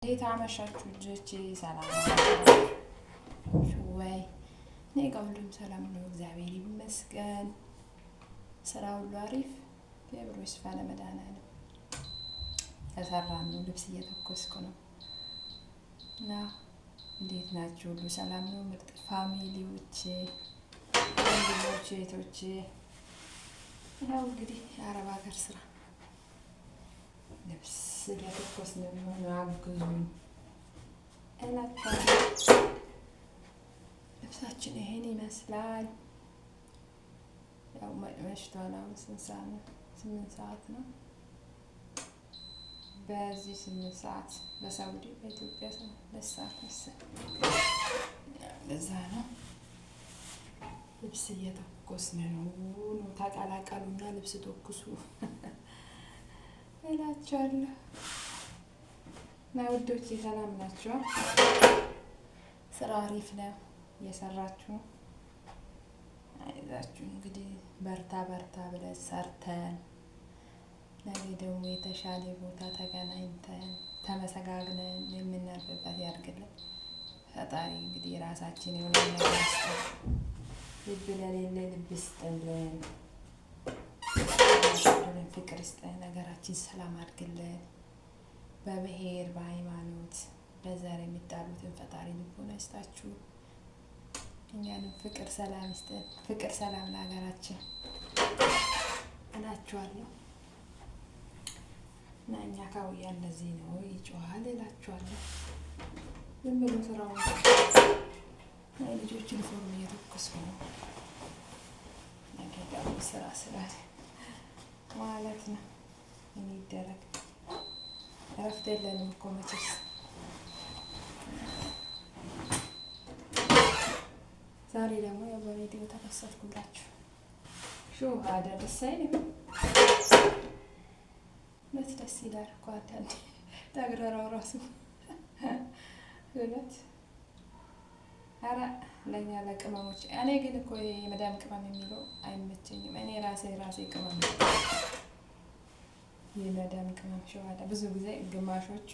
እንዴት አመሻችሁ ልጆቼ? ሰላም ወይ? እኔ ጋር ሁሉም ሰላም ነው፣ እግዚአብሔር ይመስገን። ስራ ሁሉ አሪፍ። ክብሩ ይስፋ ለመድኃኒዓለም። እየሰራን ነው፣ ልብስ እየተኮስኩ ነው። እና እንዴት ናችሁ? ሁሉ ሰላም ነው? ምርጥ ፋሚሊዎቼ፣ ወንድሞቼ፣ እህቶቼ። ያው እንግዲህ የአረብ ሀገር ስራ ልብስ እየተኮስን ነው። አግዙኝ እላችኋለሁ። ልብሳችን ይሄን ይመስላል። ያው መሽቷል። አሁን ስንት ሰዓት ነው? 8 ሰዓት ነው። በዚህ 8 ሰዓት በሳውዲ በኢትዮጵያ 2 ሰዓት መሰለኝ። ለዛ ነው ልብስ እየተኮስን ነው። ተቀላቀሉና ልብስ ተኩሱ እላችኋለሁ። እና ውዶቼ ሰላም ናችሁ? ስራ አሪፍ ነው፣ እየሰራችሁ ነው። አይዛችሁ እንግዲህ በርታ በርታ ብለን ሰርተን ነገ ደግሞ የተሻለ ቦታ ተገናኝተን ተመሰጋግነን የምናልፍበት ያድርግልን ፈጣሪ። እንግዲህ ራሳችን የሆነ ነገር ይስጠን፣ ልብ ለሌለ ልብ ይስጥልን፣ ፍቅር ይስጠን፣ ነገራችን ሰላም አድርግልን። በብሔር በሃይማኖት በዘር የሚጣሉትን ፈጣሪ ልቦና ይስጣችሁ። እኛንም ፍቅር ሰላም ይስጠን። ፍቅር ሰላም ለሀገራችን እላችኋለሁ። እና እኛ ካውያ እንደዚህ ነው ይጮሃል እላችኋለሁ። ዝም ብሎ ስራው ልጆች ዩኒፎርም እየተኮስኩ ነው። ነገ ደግሞ ስራ ስላለ ማለት ነው። ምን ይደረግ፣ እረፍት የለንም እኮ መቼስ። ዛሬ ደግሞ ያው በቪዲዮ ተከሰትኩላችሁ። ሀዳ ደስ አይልም? እውነት ደስ ይላል እኮ አንዳንዴ ተግረራው ራሱ እውነት። ኧረ ለእኛ ለቅመሞች፣ እኔ ግን እኮ የመዳም ቅመም የሚለው አይመቸኝም። እኔ ራሴ ቅመም ነው። የመዳም ቅመም ሸዋዳ ብዙ ጊዜ ግማሾቹ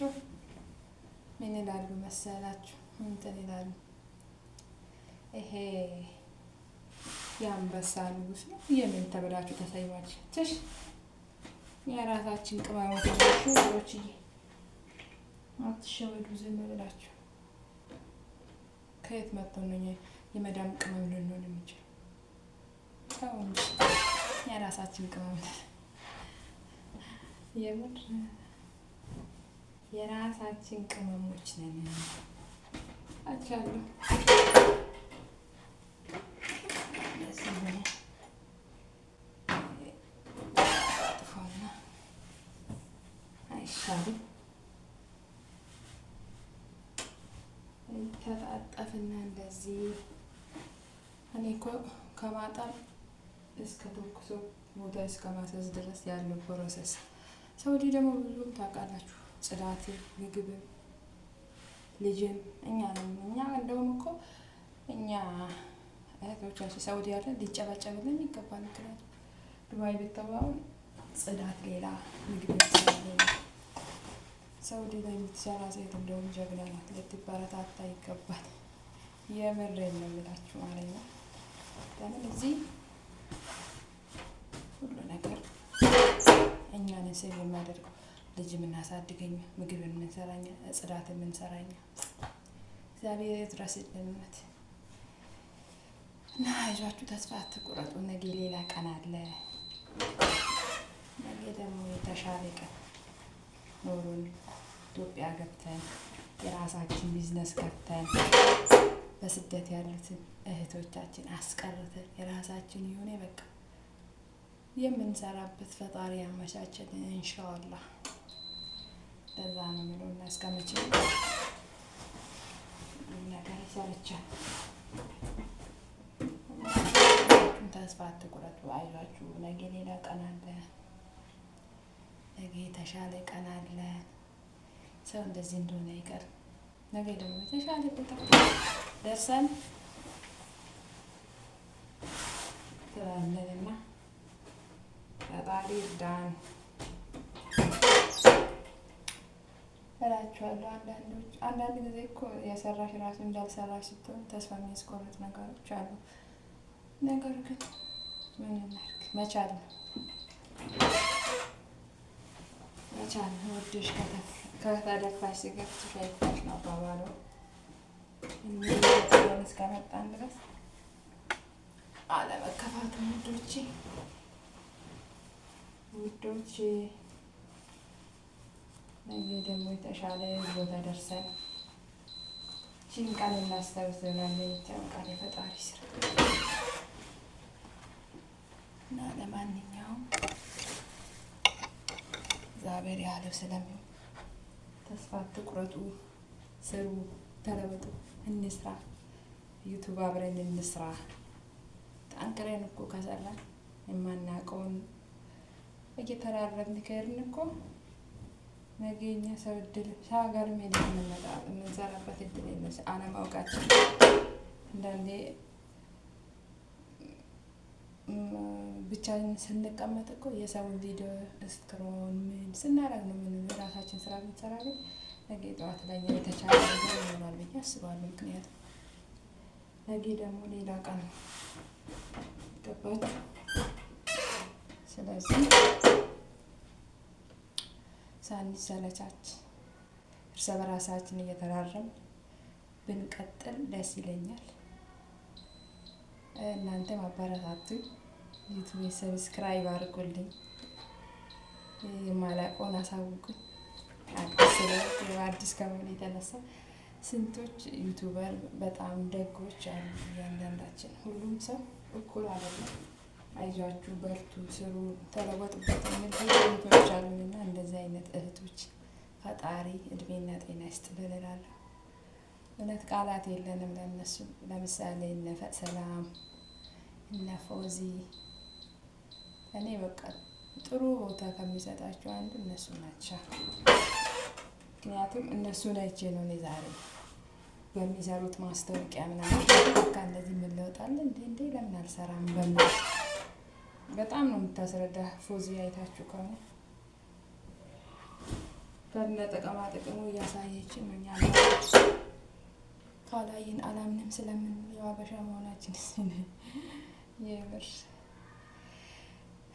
ምን ይላሉ መሰላችሁ? እንትን ይላሉ፣ ይሄ የአንበሳ ንጉስ ነው የምን ተብላችሁ ተሰይማችሁ ትሽ የራሳችን ቅመሞች ናችሁ ወሮችዬ፣ አትሸወዱ። ዝም ብላችሁ ከየት መጥቶ ነው የመዳም ቅመም ልንሆን የሚችል? ተው እንጂ የራሳችን ቅመም የምር የራሳችን ቅመሞች ነን አቻለሁ። ለዚህ ነው ጥፋና አይሻልም? ተጣጠፍና እንደዚህ እኔ እኮ ከማጠብ እስከ ተኩሶ ቦታ እስከ ማሰስ ድረስ ያለው ፕሮሰስ። ሳውዲ ደግሞ ብዙም ታውቃላችሁ፣ ጽዳት፣ ምግብም፣ ልጅም እኛ እንደውም እኮ እኛ እህቶቻችን ሳውዲ ያለን ሊጨበጨብልን ይገባል። ምክንያቱም ዱባይ ብትባሉ ጽዳት ሌላ፣ ምግብ ሌላ። ሳውዲ ላይ የምትሰራ ሴት እንደውም ጀግና ናት፣ ልትበረታታ ይገባል። የምሬን ነው የምላችሁ ማለት ነው። ለምን እዚህ ሁሉ ነገር እኛን ሴቭ የማደርገው ልጅ የምናሳድገኝ፣ ምግብ የምንሰራኛ፣ ጽዳት የምንሰራኛ። እግዚአብሔር ይድረስልን እና አይዟችሁ፣ ተስፋ አትቁረጡ። ነገ ሌላ ቀን አለ። ነገ ደግሞ የተሻለ ቀን ኖሮን ኢትዮጵያ ገብተን የራሳችን ቢዝነስ ከፍተን በስደት ያሉትን እህቶቻችን አስቀርተን የራሳችን የሆነ በቃ የምንሰራበት ፈጣሪ ያመቻችልን ኢንሻአላህ። ለዛ ነው የሚለው እና እስከመቼ ነገር ይሰለቻል። ተስፋ አትቁረጡ፣ አይዟችሁ። ነገ ሌላ ቀን አለ። ነገ የተሻለ ቀን አለ። ሰው እንደዚህ እንደሆነ አይቀርም። ነገ ደግሞ የተሻለ ቦታ ደርሰን ትላለንና ፈጣሪ እርዳን እላችኋለሁ። አንዳንድ ጊዜ እኮ የሰራሽ ራሱ እንዳልሰራሽ ስትሆን ተስፋ የሚያስቆርጥ ነገሮች አሉ። ነገሩ ግን ምን እናድርግ፣ መቻል ነው መቻል ነው። ወደሽ ከተደፋሽ ሲገፍትሽ አይክፋሽ ነው አባባሉ። እንዲሆን እስከመጣን ድረስ አለመከፋቱ ውዶቼ ነገ ደግሞ የተሻለ ቦታ ደርሰን ይህችን ቀን እናስታውስ ይሆናል። ይህችን ቀን የፈጣሪ ስራ እና ለማንኛውም እግዚአብሔር ያለው ስለሚሆን ተስፋ አትቁረጡ፣ ስሩ፣ ተለወጡ፣ እንስራ፣ ዩቱብ አብረን እንስራ። ጠንክረን እኮ ከሰራን የማናውቀውን እየተራረብን ከሄድን እኮ ነገ እኛ ሰው እድል ሀገር ሜዳ የምንሰራበት እድል የለም። አለማወቃችን አንዳንዴ ብቻን ስንቀመጥ እኮ የሰውን ቪዲዮ ስክሮል ምን ስናደርግ ነው የራሳችን ስራ ብንሰራ ግን ነገ ጠዋት ላይ የተቻለ ነገር ይሆናል ብዬ አስባለሁ። ምክንያቱም ነገ ደግሞ ሌላ ቀን ነው። ገባችሁ? ስለዚህ ሳንሰለቻች እርስ በራሳችን እየተራረምን ብንቀጥል ደስ ይለኛል። እናንተም አበረታቱኝ። ዩቲዩብ ሰብስክራይብ አድርጉልኝ፣ የማላውቀውን አሳውቁኝ። አዲስ ከመሆኑ የተነሳ ስንቶች ዩቱበር በጣም ደጎች አሉ። እያንዳንዳችን ሁሉም ሰው እኩል አይደለም። አይዟችሁ፣ በርቱ፣ ስሩ፣ ተለወጡበት የሚል እህቶች አሉንና እንደዚህ አይነት እህቶች ፈጣሪ እድሜና ጤና ይስጥልን እላለሁ። እውነት ቃላት የለንም ለእነሱ። ለምሳሌ እነ ሰላም እነ ፎዚ እኔ በቃ ጥሩ ቦታ ከሚሰጣቸው አንዱ እነሱ ናቸው። ምክንያቱም እነሱን አይቼ ነው እኔ ዛሬ በሚሰሩት ማስታወቂያ ምናምን እንደዚህ የምንለውጣለን እንዴ ለምን አልሰራም በሚል በጣም ነው የምታስረዳ። ፎዚ አይታችሁ ከሆነ ከነ ጥቅማ ጥቅሙ እያሳየችን ነው። እኛ ካላየን አላምንም ስለምንል የዋበሻ መሆናችን የምር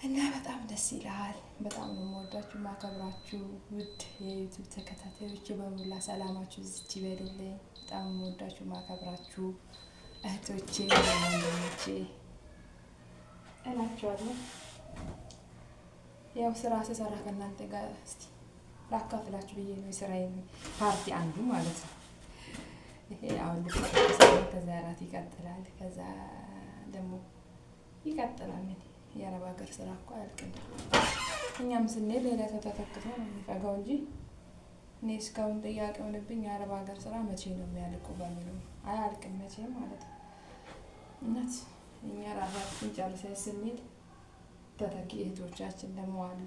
እና በጣም ደስ ይላል። በጣም ነው የምወዳችሁ ማከብራችሁ ውድ የዩቲዩብ ተከታታዮች በሙላ ሰላማችሁ እዚች ይበልልኝ። በጣም የምወዳችሁ ማከብራችሁ እህቶቼ ወንድሞቼ እላችኋለሁ። ያው ስራ ስሰራ ከእናንተ ጋር እስቲ ላካፍላችሁ ብዬ ነው። የስራዬን ፓርቲ አንዱ ማለት ነው ይሄ። አሁን ከዛ እራት ይቀጥላል፣ ከዛ ደግሞ ይቀጥላል። የአረብ ሀገር ስራ እኮ አያልቅም። እኛም ስንሄድ ሌላ ሰው ተተክቶ ነው የሚፈጋው እንጂ እኔ እስካሁን ጥያቄ ሆነብኝ የአረብ ሀገር ስራ መቼ ነው የሚያልቁ በሚለው አያልቅም መቼም ማለት ነው። እውነት እኛ ራሳችን ጨርሰን ስንሄድ ተተኪ እህቶቻችን ደግሞ አሉ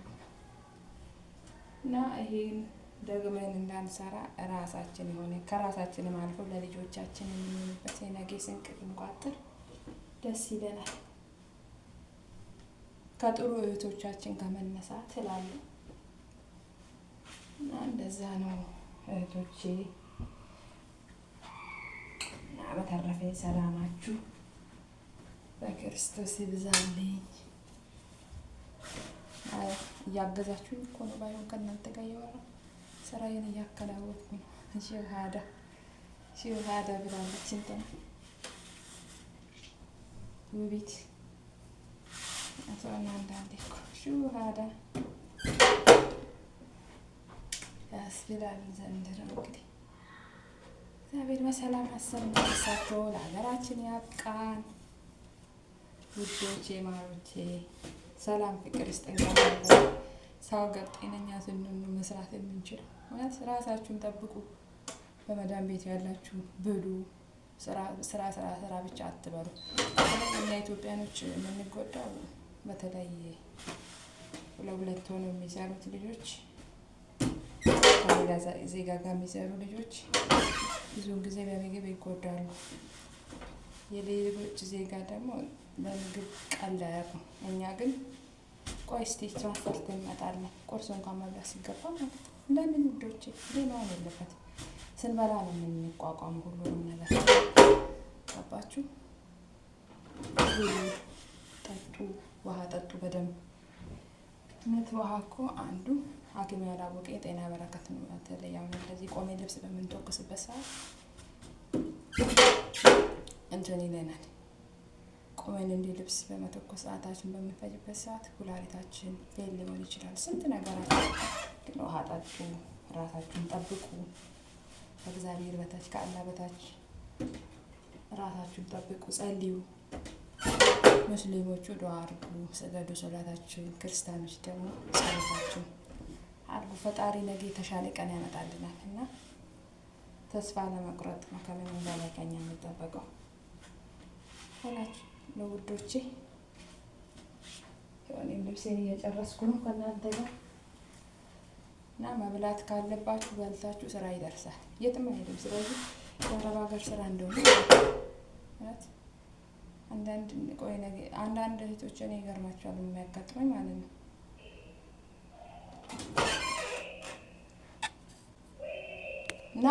እና ይሄን ደግመን እንዳንሰራ ራሳችን የሆነ ከራሳችንም አልፎ ለልጆቻችን የምንሆንበት የነገ ስንቅ ብንቋጥር ደስ ይለናል። ከጥሩ እህቶቻችን ከመነሳት እላለሁ እና እንደዛ ነው እህቶቼ። እና በተረፈ ሰላማችሁ በክርስቶስ ይብዛልኝ። እያገዛችሁኝ እኮ ነው። ባይሆን ከእናንተ ጋር እያወራሁ ስራዬን እያከናወንኩ ነው። ሺሃዳ ብላለች እንትን ውቢት አቶና አንዳንዴ እኮ ሺሃዳ ያስብላል። ዘንድሮ እንግዲህ እግዚአብሔር በሰላም አሰብና አሳቶ ለሀገራችን ያብቃን። ውዶቼ ማሮቼ ሰላም ፍቅር ይስጠን። ሰው ሀገር ጤነኛ ስንሆን መስራት የምንችለው። እውነት ራሳችሁን ጠብቁ። በመዳን ቤት ያላችሁ ብሉ። ስራ ብቻ አትበሉ። እኛ ኢትዮጵያኖች የምንጎዳው በተለይ ለሁለት ሆነው የሚሰሩት ልጆች ከሌላ ዜጋ ጋር የሚሰሩ ልጆች ብዙውን ጊዜ በምግብ ይጎዳሉ። የሌሎች ዜጋ ደግሞ በምግብ ቀላል ነው። እኛ ግን ቆይ እስቲ ትራንስፖርት እንመጣለን ቁርስ እንኳን መብላት ሲገባ ማለት ነው። ለምን ውዶቼ? መሆን የለበትም። ስንበላ ነው የምንቋቋም ሁሉንም ነገር። ገባችሁ? ጠጡ፣ ውሃ ጠጡ በደንብ። እውነት ውሃ እኮ አንዱ ሐኪም ያላወቀ የጤና በረከት ነው። በተለይ አሁን እንደዚህ ቆሜ ልብስ በምንተኩስበት ሰዓት እንትን ይለናል። ቆመን እንዲህ ልብስ በመተኮስ ሰዓታችን በምንፈጅበት ሰዓት ኩላሊታችን ፌል ሊሆን ይችላል። ስንት ነገራችን። ግን ውሃ ጠጡ፣ ራሳችሁን ጠብቁ። ከእግዚአብሔር በታች ከአላህ በታች ራሳችሁን ጠብቁ፣ ጸልዩ። ሙስሊሞቹ ዱዓ አድርጉ፣ ስገዱ ሶላታችሁን፣ ክርስቲያኖች ደግሞ ጸሎታችሁን አድርጉ። ፈጣሪ ነገ የተሻለ ቀን ያመጣልናል እና ተስፋ ለመቁረጥ ነው ከምንም በላይ ከኛ የሚጠበቀው። ሆናችሁ ለውዶቼ እኔም ልብሴን እየጨረስኩ ነው ከእናንተ ጋር እና መብላት ካለባችሁ በልታችሁ ስራ ይደርሳል፣ የትም አይሄድም። ስለዚህ የአረብ ሀገር ስራ እንደሆነ አንዳንድ እህቶች እኔ ይገርማቸዋል የሚያጋጥመኝ ማለት ነው።